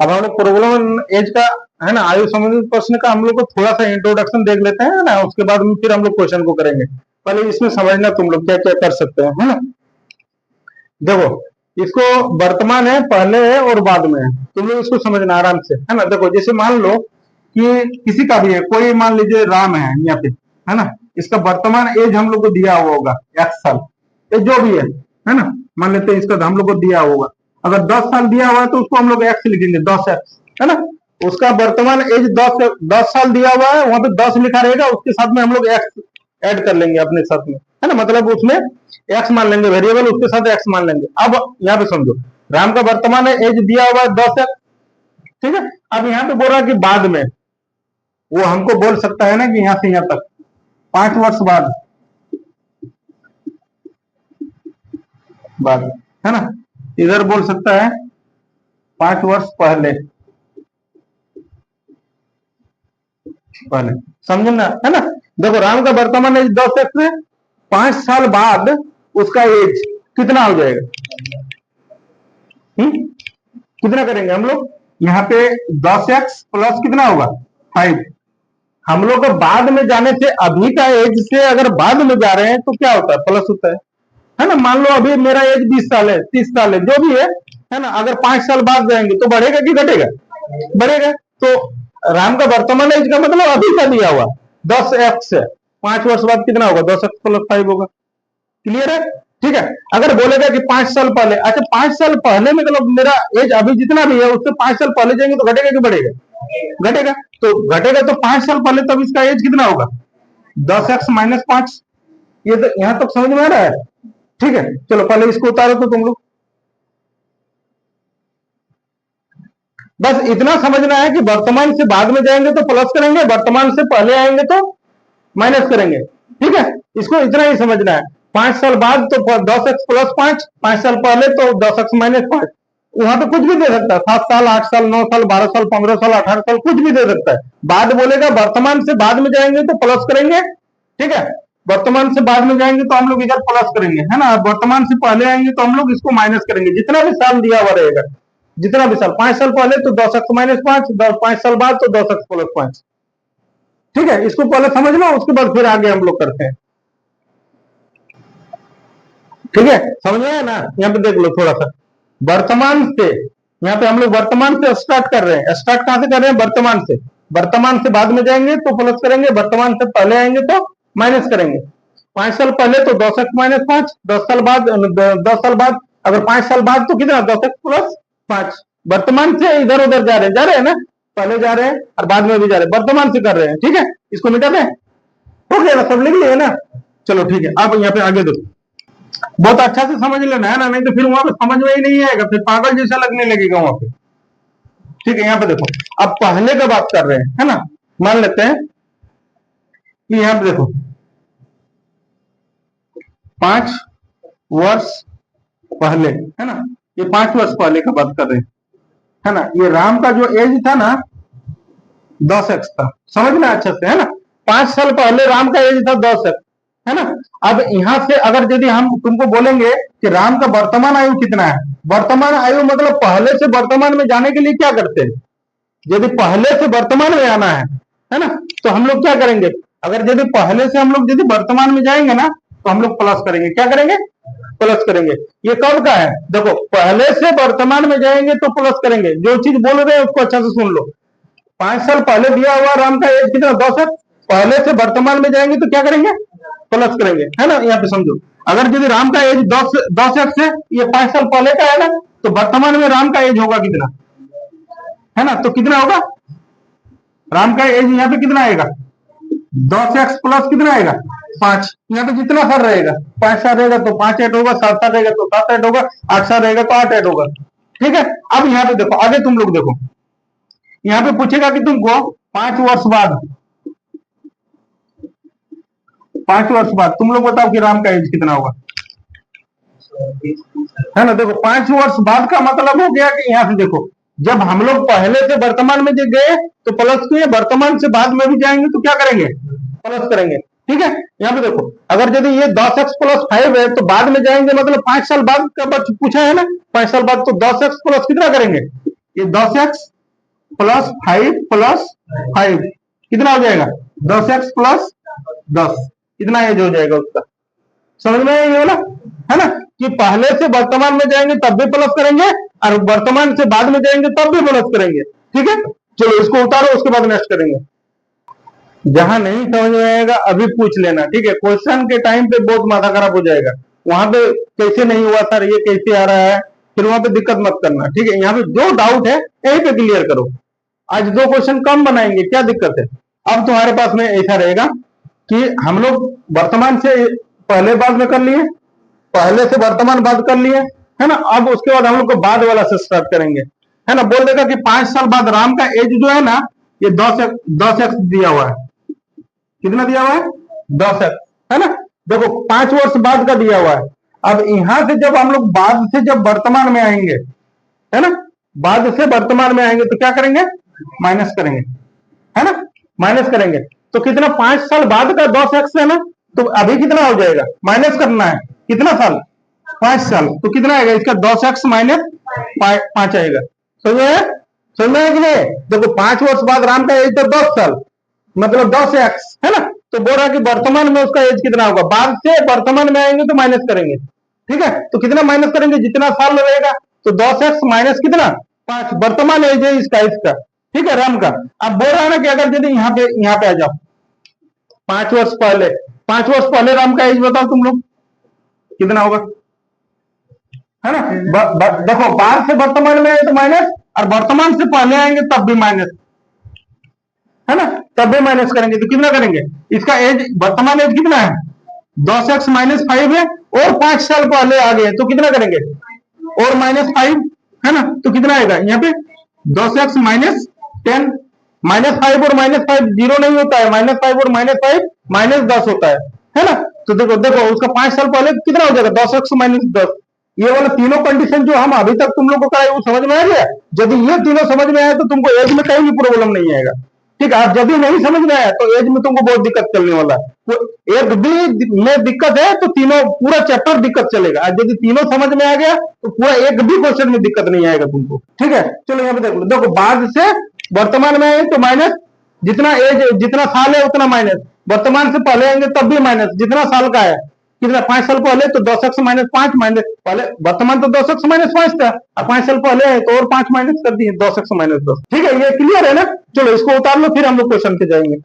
अब हम लोग प्रॉब्लम एज का है ना, आयु संबंधित प्रश्न का हम लोग को थोड़ा सा इंट्रोडक्शन देख लेते हैं ना, उसके बाद में फिर हम लोग क्वेश्चन को करेंगे। पहले इसमें समझना तुम लोग क्या क्या कर सकते हैं, है ना। देखो, इसको वर्तमान है, पहले है और बाद में है, तुम लोग इसको समझना आराम से, है ना। देखो, जैसे मान लो कि किसी का भी है, कोई मान लीजिए राम है यहाँ पे, है ना। इसका वर्तमान एज हम लोग को दिया हुआ होगा x साल, ये जो भी है ना। मान लेते हैं इसका हम लोग को दिया होगा, अगर 10 साल दिया हुआ है तो उसको हम लोग x लिखेंगे, 10x, है ना। उसका वर्तमान एज 10 साल दिया हुआ है, वहां पे 10 लिखा रहेगा, उसके साथ में हम लोग x ऐड कर लेंगे अपने साथ में, है ना। मतलब उसमें x मान लेंगे, वेरिएबल उसके साथ x मान लेंगे। अब यहाँ पे समझो, राम का वर्तमान एज दिया हुआ है 10x, ठीक है। अब यहाँ पे बोल रहा है कि बाद में, वो हमको बोल सकता है ना कि यहाँ से यहाँ तक 5 वर्ष बाद, है ना। इधर बोल सकता है 5 वर्ष पहले, समझे ना, है ना। देखो, राम का वर्तमान एज 10x है, 5 साल बाद उसका एज कितना हो जाएगा, कितना करेंगे हम लोग यहाँ पे, 10x प्लस कितना होगा 5। हम लोग को बाद में जाने से, अभी का एज से अगर बाद में जा रहे हैं तो क्या होता है, प्लस होता है ना। मान लो अभी मेरा एज 20 साल है, 30 साल है, जो भी है ना। अगर 5 साल बाद जाएंगे तो बढ़ेगा कि घटेगा, बढ़ेगा। तो राम का वर्तमान एज का मतलब अभी का दिया हुआ 10x है, 5 वर्ष बाद कितना होगा, 10x प्लस 5 होगा। क्लियर है, ठीक है। अगर बोलेगा कि 5 साल पहले, अच्छा 5 साल पहले मतलब मेरा एज अभी जितना भी है उससे 5 साल पहले जाएंगे तो घटेगा कि बढ़ेगा, घटेगा। तो घटेगा तो 5 साल पहले तब इसका एज कितना होगा, 10x माइनस 5। ये तो यहां तक समझ में आ रहा है, ठीक है। चलो पहले इसको उतारो तो तुम लोग, बस इतना समझना है कि वर्तमान से बाद में जाएंगे तो प्लस करेंगे, वर्तमान से पहले आएंगे तो माइनस करेंगे, ठीक है। इसको इतना ही समझना है। 5 साल बाद तो 10x प्लस 5, 5 साल पहले तो 10x माइनस 5। वहां पे कुछ भी दे सकता है, 7 साल, 8 साल, 9 साल, 12 साल, 15 साल, 18 साल, कुछ भी दे सकता है। बाद बोलेगा, वर्तमान से बाद में जाएंगे तो प्लस करेंगे, ठीक है। वर्तमान से बाद में जाएंगे तो हम लोग इधर प्लस करेंगे, है ना। वर्तमान से पहले आएंगे तो हम लोग इसको माइनस करेंगे, जितना भी साल दिया हुआ रहेगा, जितना भी साल। 5 साल पहले तो 10x माइनस 5, 5 साल बाद तो 10x प्लस 5, ठीक है। इसको पहले समझ लो, उसके बाद फिर आगे हम लोग करते हैं, ठीक है। समझ में आया ना। यहाँ पे देख लो थोड़ा सा, वर्तमान से, यहाँ पे हम लोग वर्तमान से स्टार्ट कर रहे हैं। स्टार्ट कहां से कर रहे हैं, वर्तमान से। वर्तमान से बाद में जाएंगे तो प्लस करेंगे, वर्तमान से पहले आएंगे तो माइनस करेंगे। 5 साल पहले तो 10x माइनस 5, 10 साल बाद, 10 साल बाद, अगर 5 साल बाद तो कितना, 10x प्लस 5। वर्तमान से इधर उधर जा रहे हैं ना, पहले जा रहे हैं और बाद में भी जा रहे हैं, वर्तमान से कर रहे हैं, ठीक है। इसको मिटा दें, हो गया ना, सब लिख लिए ना। चलो ठीक है, अब यहाँ पे आगे देखो, बहुत अच्छा से समझ लेना है ना, नहीं तो फिर वहां पे समझ में ही नहीं आएगा, फिर पागल जैसा लगने लगेगा वहां पे, ठीक है। यहाँ पे देखो, अब पहले का बात कर रहे हैं, है ना। मान लेते हैं कि यहाँ पे देखो 5 वर्ष पहले, है ना। ये 5 वर्ष पहले का बात कर रहे हैं, है ना। ये राम का जो एज था ना 10x था, समझना अच्छे से, है ना। 5 साल पहले राम का एज था 10x, है ना। अब यहां से अगर यदि हम तुमको बोलेंगे कि राम का वर्तमान आयु कितना है, वर्तमान आयु मतलब पहले से वर्तमान में जाने के लिए क्या करते हैं, यदि पहले से वर्तमान में आना है ना, तो हम लोग क्या करेंगे, अगर यदि पहले से हम लोग यदि वर्तमान में जाएंगे ना तो हम लोग प्लस करेंगे, क्या करेंगे, प्लस करेंगे। ये कब का है, देखो पहले से वर्तमान में जाएंगे तो प्लस करेंगे, जो चीज बोल रहे हैं उसको अच्छा से सुन लो। 5 साल पहले दिया हुआ राम का एज कितना, 10 है। पहले से वर्तमान में जाएंगे तो क्या करेंगे, प्लस करेंगे, है ना। यहाँ पे समझो, अगर यदि राम का एज 10x है, ये 5 साल पहले का है ना, तो वर्तमान में राम का एज होगा कितना, है ना। तो कितना होगा, राम का एज यहाँ पे कितना आएगा, 10x प्लस कितना आएगा 5। यहाँ पे जितना साल रहेगा, 5 साल रहेगा तो 5 ऐड होगा, 7 साल रहेगा तो 7 ऐड होगा, 8 साल रहेगा तो 8 ऐड होगा, ठीक है। अब यहाँ पे देखो, आगे तुम लोग देखो, यहाँ पे पूछेगा कि तुमको 5 वर्ष बाद, 5 वर्ष बाद तुम लोग बताओ कि राम का एज कितना होगा, है ना। देखो 5 वर्ष बाद का मतलब हो गया कि यहाँ से देखो, जब हम लोग पहले से वर्तमान में जो गए तो प्लस किए, वर्तमान से बाद में भी जाएंगे तो क्या करेंगे, प्लस करेंगे, ठीक है। यहाँ पे देखो, अगर यदि ये 10x प्लस 5 है तो बाद में जाएंगे मतलब 5 साल बाद का पूछा है ना, 5 साल बाद तो 10x प्लस कितना करेंगे, ये 10x +5 कितना हो जाएगा 10x प्लस 10 कितना एज हो जाएगा उसका। समझ में आया ये वाला, है ना, कि पहले से वर्तमान में जाएंगे तब भी प्लस करेंगे और वर्तमान से बाद में जाएंगे तब भी प्लस करेंगे। ठीक है, चलो इसको उतारो, उसके बाद नेक्स्ट करेंगे। जहां नहीं समझ में आएगा अभी पूछ लेना, ठीक है, क्वेश्चन के टाइम पे बहुत माथा खराब हो जाएगा, वहां पे कैसे नहीं हुआ सर, ये कैसे आ रहा है, फिर वहां पे दिक्कत मत करना। ठीक है, यहाँ पे जो डाउट है यहीं पे क्लियर करो। आज 2 क्वेश्चन कम बनाएंगे, क्या दिक्कत है। अब तुम्हारे पास में ऐसा रहेगा कि हम लोग वर्तमान से पहले बाद में कर लिए, पहले से वर्तमान बाद कर लिए, है ना। अब उसके बाद हम लोग को बाद वाला से स्टार्ट करेंगे, है ना। बोल देगा कि 5 साल बाद राम का एज जो है ना, ये 10x दिया हुआ है। कितना दिया हुआ है 10x, है ना। देखो 5 वर्ष बाद का दिया हुआ है। अब यहां से जब हम लोग बाद से जब वर्तमान में आएंगे, है ना, बाद से वर्तमान में आएंगे तो क्या करेंगे, माइनस करेंगे, है ना, माइनस करेंगे। तो कितना 5 साल बाद का 10x है ना, तो अभी कितना हो जाएगा, माइनस करना है कितना साल, 5 साल। तो कितना आएगा इसका 10x माइनस 5 आएगा। समझ में, समझ में कि नहीं। देखो 5 वर्ष बाद राम का एज तो 10 साल, मतलब 10x, है ना। तो बोल रहा कि वर्तमान में उसका एज कितना होगा, बाद से वर्तमान में आएंगे तो माइनस करेंगे। ठीक है, तो कितना माइनस करेंगे, जितना साल रहेगा। तो 10x माइनस कितना 5, वर्तमान एज है इसका, ठीक है, राम का। अब बोल रहा है ना कि अगर यदि यहाँ पे आ जाओ 5 वर्ष पहले, 5 वर्ष पहले राम का एज बताओ तुम लोग कितना होगा, है ना। देखो बाद से वर्तमान में आए तो माइनस, और वर्तमान से पहले आएंगे तब भी माइनस, है ना, तब भी माइनस करेंगे तो कितना करेंगे, इसका एज वर्तमान एज कितना है 10x माइनस 5 है, और 5 साल पहले आ गए तो कितना करेंगे, और -5, है ना। तो कितना आएगा यहाँ पे 10x माइनस 10, -5 और -5 जीरो नहीं होता है, -5 और -5 -10 होता है ना। तो देखो देखो उसका 5 साल पहले कितना हो जाएगा 10x माइनस 10। ये वाला तीनों कंडीशन जो हम अभी तक तुम लोग को कराए वो समझ में आ गया। यदि ये तीनों समझ में आया तो तुमको एज में कहीं भी प्रॉब्लम नहीं आएगा। ठीक है, अब यदि नहीं समझ में आया तो एज में तुमको बहुत दिक्कत चलने वाला है। एक भी में दिक्कत है तो तीनों पूरा चैप्टर दिक्कत चलेगा। आज यदि तीनों समझ में आ गया तो पूरा एक भी क्वेश्चन में दिक्कत नहीं आएगा तुमको। ठीक है, चलो यहाँ पे देख लो, देखो बाद से वर्तमान में आए तो माइनस, जितना एज जितना साल है उतना माइनस, वर्तमान से पहले आएंगे तब भी माइनस, जितना साल का है कितना 5 साल पहले तो 10x माइनस 5 माइनस, पहले वर्तमान तो 10x माइनस 5 था, अब 5 साल पहले है तो और 5 माइनस कर दिए 10x माइनस 10। ठीक है, ये क्लियर है ना। चलो इसको उतार लो फिर हम लोग क्वेश्चन पे जाएंगे।